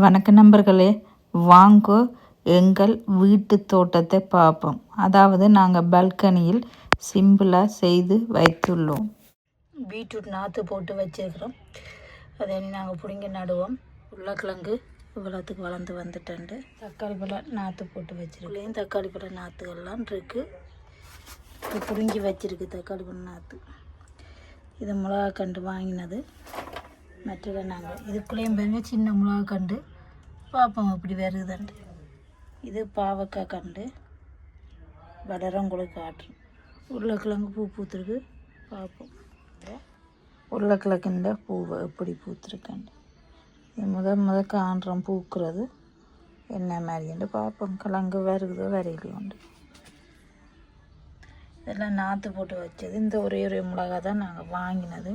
வணக்க நண்பர்களே, வாங்கோ எங்கள் வீட்டு தோட்டத்தை பார்ப்போம். அதாவது நாங்கள் பால்கனியில் சிம்பிளாக செய்து வைத்துள்ளோம். பீட்ரூட் நாற்று போட்டு வச்சுருக்கிறோம். அதை நாங்கள் பிடுங்கி நடுவோம். உருளைக்கிழங்கு இவ்வளோத்துக்கு வளர்ந்து வந்துட்டு தக்காளி பழம் நாற்று போட்டு வச்சுருக்கேன். தக்காளி பழம் நாற்றுகள்லாம் இருக்குது. இது பிடுங்கி வச்சுருக்கு தக்காளி பழம் நாற்று. இது மிளகா கண்டு வாங்கினது. மற்றதை நாங்கள் இதுக்குள்ளேயும் பாருங்க சின்ன மிளகா கண்டு பார்ப்போம் அப்படி வருதுண்டு. இது பாவக்காய் கண்டு வளரங்களுக்கு காட்டுறோம். உருளைக்கிழங்கு பூ பூத்துருக்கு பார்ப்போம். உருளைக்கிழங்குன்ற பூவை எப்படி பூத்துருக்கண்டு இது முதல் காண்றோம் பூக்கிறது என்ன மாதிரிண்டு பார்ப்போம். கிழங்கு வருகுதோ வரையிலையோண்டு. இதெல்லாம் நாற்று போட்டு வச்சது. இந்த ஒரே மிளகா தான் நாங்கள் வாங்கினது.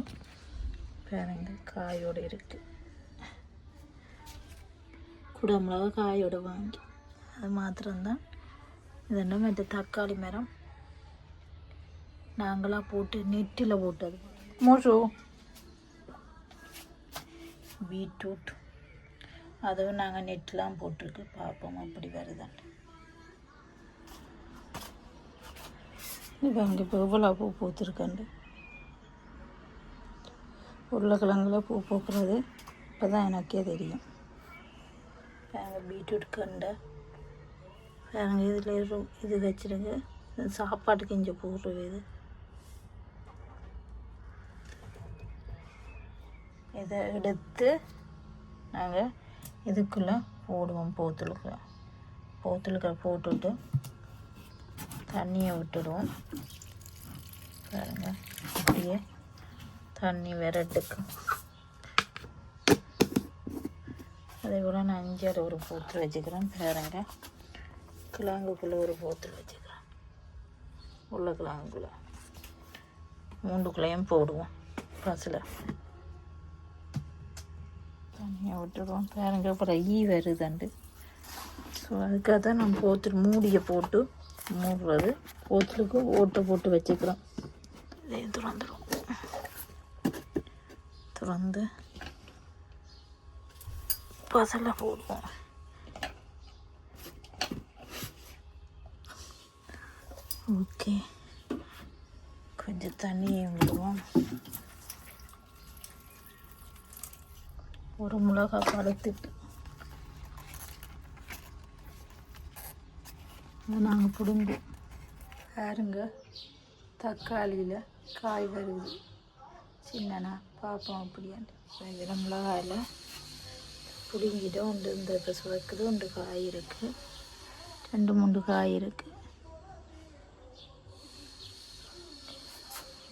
பாருங்க காயோடு இருக்குது. குடை மிளகா காயோடு வாங்கி அது மாத்திரம்தான். இதென்ன மற்ற தக்காளி மரம் நாங்களாக போட்டு நெட்டில் போட்டது. மோஷோ பீட்ரூட் அதுவும் நாங்கள் நெட்டெலாம் போட்டிருக்கு. பார்ப்போம் அப்படி வருதாண்டு. இப்போ அங்கே இப்போ எவ்வளோ பூ பூத்துருக்காண்டு. உருளைக்கிழங்குல பூ பூக்கிறது இப்போ தான் எனக்கே தெரியும். நாங்கள் பீட்ரூட் கண்டை நாங்கள் இதில் இது வச்சுருங்க. சாப்பாட்டுக்கு இங்கே போடுறது இது. இதை எடுத்து நாங்கள் இதுக்குள்ளே போடுவோம். போத்துலுக்க போட்டுவிட்டு தண்ணியை விட்டுடுவோம். பாருங்க அப்படியே தண்ணி விரட்டுக்கு. அதே போல் நான் இஞ்சாறு ஒரு போத்தில் வச்சுக்கிறேன். பாருங்க கிழங்குக்குள்ளே ஒரு போத்தில் வச்சுக்கிறேன். உருளைக்கிழங்குக்குள்ளே 3 கிளையும் போடுவோம். பசில் தண்ணியை விட்டுடுவோம். பாருங்க அப்புறம் வருதுண்டு. ஸோ அதுக்காக தான் நம்ம போத்தில் மூடியை போட்டு மூடுறது. போத்தலுக்கு ஓட்டை போட்டு வச்சுக்கிறோம். இதே திறந்து பசலை போடுவோம். ஓகே, கொஞ்சம் தண்ணியை விடுவோம். ஒரு மிளகாய் பழுத்துட்டு நாங்கள் பிடுங்கி பாருங்க. தக்காளியில் காய் வருது சின்னனா பார்ப்போம் அப்படியாண்டு. இதில் மிளகாயில் பிடுங்கிட்டோம். ஒன்று இந்த இப்போ சுவைக்குது. 1 காய் இருக்குது. 2-3 காய் இருக்குது.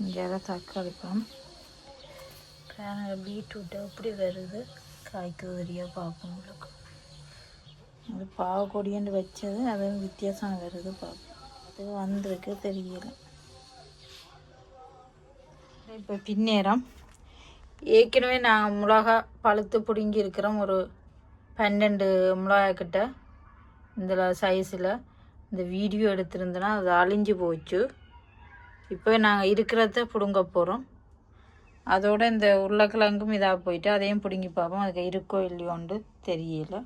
இங்கே தக்காளி பழம் பீட்ரூட்டு எப்படி வருது காய்க்கு வரியாக பார்ப்போம். உங்களுக்கு அது பாவக்கொடியாண்டு வச்சது அது வித்தியாசம் வருது பார்ப்போம். அது வந்திருக்கு தெரியல. இப்போ பின்னேரம் ஏற்கனவே நான் மிளகா பழுத்து பிடுங்கி இருக்கிறோம். ஒரு 12 மிளகாய்க்கிட்ட இந்த சைஸில் இந்த வீடியோ எடுத்திருந்தேன்னா அது அழிஞ்சு போச்சு. இப்போ நாங்கள் இருக்கிறத பிடுங்க போகிறோம். அதோட இந்த உருளைக்கிழங்கும் இதாக போயிட்டு அதையும் பிடுங்கி பார்ப்போம். அதுக்கு இருக்கோ இல்லையோண்டு தெரியல.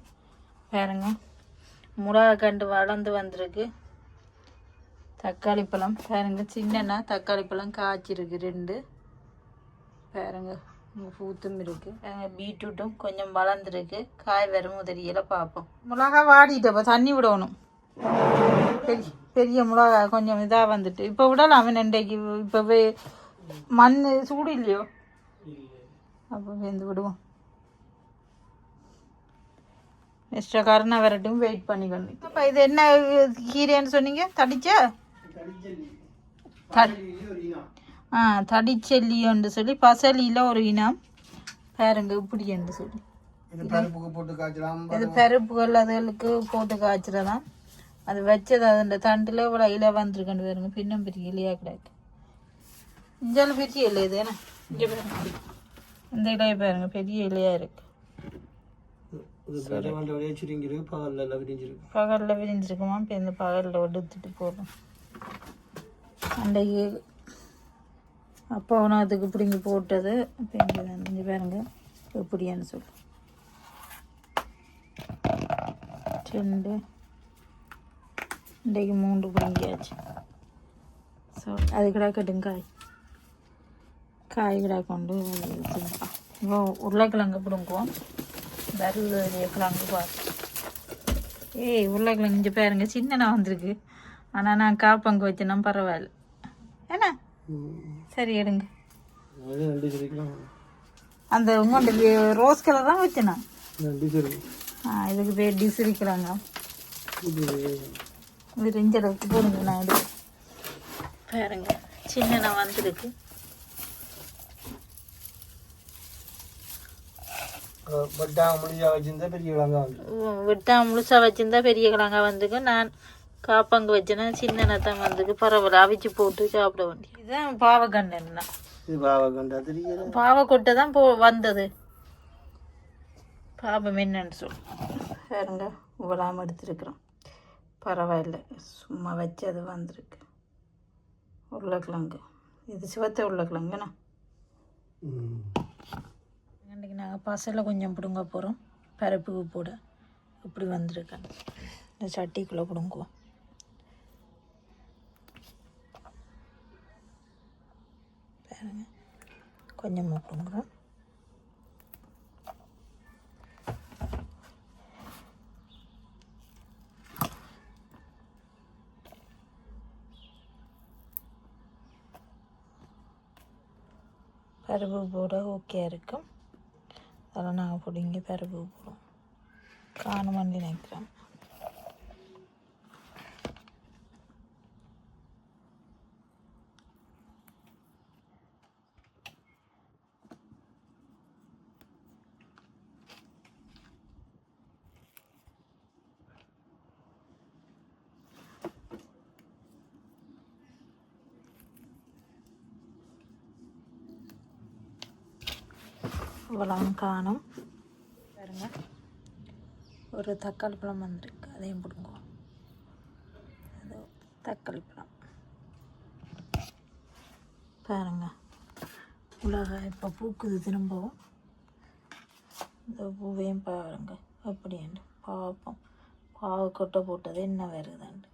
பாருங்க மிளகா கண்டு வளர்ந்து வந்திருக்கு. தக்காளி பழம் பாருங்க சின்னன்னா தக்காளி பழம் காய்ச்சிருக்கு 2. பாருங்க பூத்தும் இருக்குது. பீட்ரூட்டும் கொஞ்சம் வளர்ந்துருக்கு. காய் வரும் தெரியல பார்ப்போம். மிளகா வாடிட்டப்போ தண்ணி விடணும். பெரிய மிளகா கொஞ்சம் இதாக வந்துட்டு இப்போ விடலாம். நண்டைக்கு இப்போவே மண் சூடு இல்லையோ அப்போ வெந்து விடுவோம். எக்ஸ்ட்ரா கருணை வரட்டும் வெயிட் பண்ணிக்கணும். இப்போ இது என்ன கீரைன்னு சொன்னீங்க? தடிச்சா தடிச்செல்லின்னு சொல்லி பசலியில் ஒரு இனம். பாருங்க இப்படி என்று சொல்லி இது பருப்புகள் அதுகளுக்கு போட்டு காய்ச்சிடலாம். அது வச்சது அதுண்ட தண்டில் இவ்வளோ இலை வந்துருக்கண்டு பாருங்க. பின்னும் பெரிய இலையாக கிடக்கு. இஞ்சாலும் பெரிய இலை இது ஏன்னா இங்கே பாருங்க. இந்த இலையை பாருங்க பெரிய இலையாக இருக்கு. பகலில் விரிஞ்சிருக்குமா? இப்போ இந்த பகலில் எடுத்துட்டு போகிறோம். அன்றைக்கு அப்போ அதுக்கு பிடிங்கி போட்டது. இப்போ இங்கே பாருங்க எப்படியான்னு சொல்லி 2 இன்றைக்கு 3 பிடிங்கியாச்சு. ஸோ அது கூட கட்டுங்க காய் கூட கொண்டு வச்சுருக்கோம். இப்போ உருளைக்கிழங்கு பிடுங்குவோம். வருது கிழங்கு பார்த்து உருளைக்கிழங்கு இங்கே பாருங்க சின்னனா வந்திருக்கு. ஆனால் நான் காப்பங்கு வச்சேன்னா பரவாயில்ல. ஏன்னா சரி எடுங்க. அந்த உங்கள்கிட்ட ரோஸ் கலர் தான் வச்சேண்ணா. இதுக்கு பேர் டிசிரிக்கிறாங்க. இது ரெஞ்சளவுக்கு போடுங்க. நான் எடுத்து பாருங்க சின்னனா வந்திருக்கு. விட்டா முழுசா வச்சிருந்தா பெரிய கிழங்கா வந்துக்கு. நான் காப்பங்கு வச்சேன்னா சின்ன தான் வந்துக்கு. பரவாயில்ல அவிச்சு போட்டு சாப்பிட வேண்டிய. இதுதான் பாவக்கண்டா. பாவக்கொட்டை தான் வந்தது. பாவம் என்னன்னு சொல்லு பாருங்க. இவ்வளவு எடுத்துருக்குறோம். பரவாயில்ல சும்மா வச்சு அது வந்திருக்கு. உருளைக்கிழங்கு இது சிவத்த உருளைக்கிழங்குண்ணா. இன்றைக்கி நாங்கள் பசலை கொஞ்சம் பிடுங்க போகிறோம். பருப்புக்கு போட இப்படி வந்திருக்கேன். இந்த சட்டிக்குள்ளே பிடுங்குவோம். பாருங்க கொஞ்சமாக பிடுங்குறோம். பருப்பு போட ஓகே இருக்கும். அதெல்லாம் நாங்கள் பிடிங்கி பருப்பு போடுவோம். காணுமண்டி நினைக்கிறோம். இவ்வளவு காணும் பாருங்க. ஒரு தக்காளி பழம் வந்திருக்கு. அதையும் பிடுங்குவோம். அது தக்காளி பழம் பாருங்க. உலக இப்போ பூக்குது திரும்பவும். இந்த பூவையும் பாருங்க அப்படின்ட்டு பார்ப்போம். பாவக்கொட்டை போட்டது என்ன வருதுண்டு.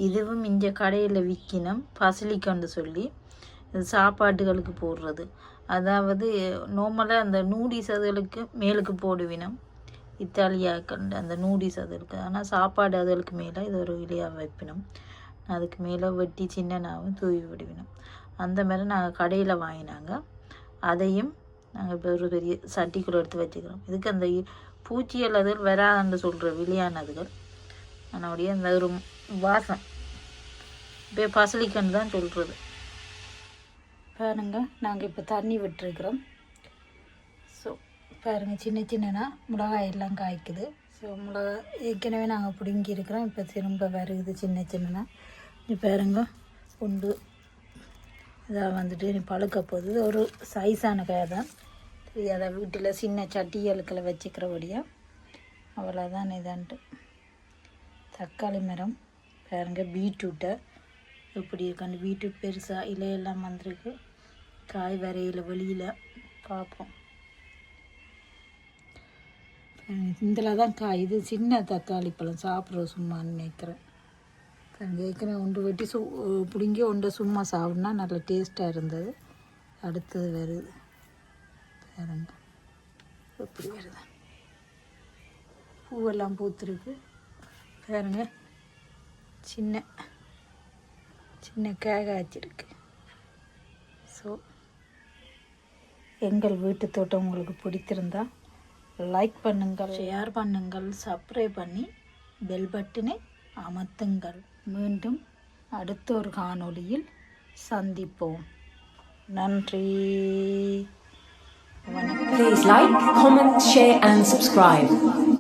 இதுவும் இங்கே கடையில் விற்கணும். பசலிக்கண்டு சொல்லி சாப்பாட்டுகளுக்கு போடுறது. அதாவது நார்மலாக அந்த நூடிஸ் அதுகளுக்கு மேலுக்கு போடுவினம். இத்தாலியாக்கண்டு அந்த நூடிஸ் அதுகளுக்கு. ஆனால் சாப்பாடு அதுகளுக்கு மேலே இது ஒரு இலையாக வைப்பினோம். அதுக்கு மேலே வெட்டி சின்னனாகவும் தூவி விடுவினோம். அந்த மாதிரி நாங்கள் கடையில் வாங்கினாங்க. அதையும் நாங்கள் இப்போ ஒரு பெரிய சட்டிக்குள்ளே எடுத்து வச்சுக்கிறோம். இதுக்கு அந்த பூச்சிகள் அதுகள் வராதுன்னு சொல்கிற விலையானதுகள். ஆனால் அந்த ஒரு வாசம் இப்போ பசலிக்கண்டு தான் சொல்கிறது. பாருங்க நாங்கள் இப்போ தண்ணி விட்டுருக்குறோம். ஸோ பாருங்கள் சின்ன சின்னனா மிளகாய் எல்லாம் காய்க்குது. ஸோ மிளகா ஏற்கனவே நாங்கள் பிடுங்கி இருக்கிறோம். இப்போ திரும்ப வருகுது சின்ன சின்னனா. நீ பாருங்க உண்டு இதாக வந்துட்டு நீ பழுக்க போகுது. ஒரு சைஸான காய் தான். சரி அதை வீட்டில் சின்ன சட்டிகளுக்களை வச்சுக்கிறபடியாக அவ்வளோதான் இதான்ட்டு. தக்காளி மரம் பாருங்க. பீட்ரூட்டை எப்படி இருக்கு. அந்த பீட்ரூட் பெருசாக இலையெல்லாம் வந்திருக்கு. காய் வரையில் வெளியில் பார்ப்போம். இதில் தான் காய். இது சின்ன தக்காளி பழம் சாப்பிட்ற சும்மான்னு நினைக்கிறேன். ஏற்கனவே ஒன்று வெட்டி பிடுங்கி ஒன்றை சும்மா சாப்பிட்னா நல்ல டேஸ்ட்டாக இருந்தது. அடுத்தது வருது பாருங்க எப்படி வருது. பூவெல்லாம் பூத்துருக்கு பாருங்க. சின்ன சின்ன காய்ச்சிருக்கு. ஸோ எங்கள் வீட்டு தோட்டம் உங்களுக்கு பிடித்திருந்தா லைக் பண்ணுங்கள், ஷேர் பண்ணுங்கள், சப்ஸ்கிரைப் பண்ணி பெல் பட்டனை அமர்த்துங்கள். மீண்டும் அடுத்த ஒரு காணொளியில் சந்திப்போம். நன்றி, வணக்கம். Please like, comment, share and subscribe.